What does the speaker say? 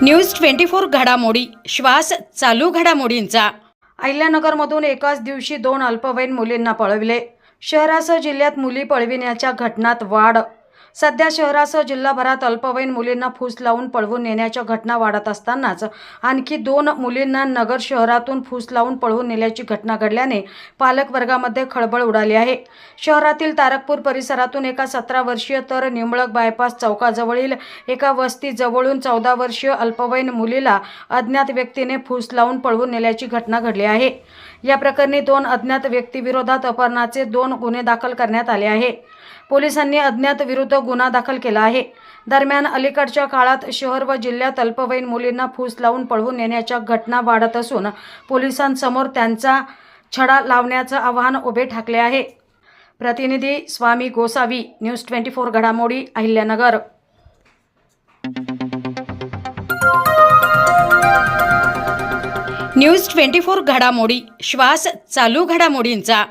News 24 घडामोडी श्वास चालू घडामोडींचा। अहिल्यानगरमधून एकाच दिवशी 2 अल्पवयीन मुलींना पळविले। शहरासह जिल्ह्यात मुली पळविण्याच्या घटनांत वाढ। सध्या शहरासह जिल्हाभरात अल्पवयीन मुलींना फूस लावून पळवून नेण्याच्या घटना वाढत असतानाच आणखी 2 मुलींना नगर शहरातून फूस लावून पळवून नेल्याची घटना घडल्याने पालक वर्गामध्ये खळबळ उडाली आहे। शहरातील तारकपूर परिसरातून एका 17 वर्षीय तर निंबळक बायपास चौकाजवळील एका वस्तीजवळून 14 वर्षीय अल्पवयीन मुलीला अज्ञात व्यक्तीने फूस लावून पळवून नेल्याची घटना घडली आहे। या प्रकरणी 2 अज्ञात व्यक्तीविरोधात अपहरणाचे 2 गुन्हे दाखल करण्यात आले आहे। पोलिसांनी अज्ञात विरुद्ध गुन्हा दाखल केला आहे। दरम्यान अलीकडच्या काळात शहर व जिल्ह्यात अल्पवयीन मुलींना फूस लावून पळवून नेण्याच्या घटना वाढत असून पोलिसांसमोर त्यांचा छडा लावण्याचं आव्हान उभे ठाकले आहे। प्रतिनिधी स्वामी गोसावी, न्यूज 24 घडामोडी, अहिल्यानगर। न्यूज 24 घडामोडी श्वास चालू घडामोडींचा।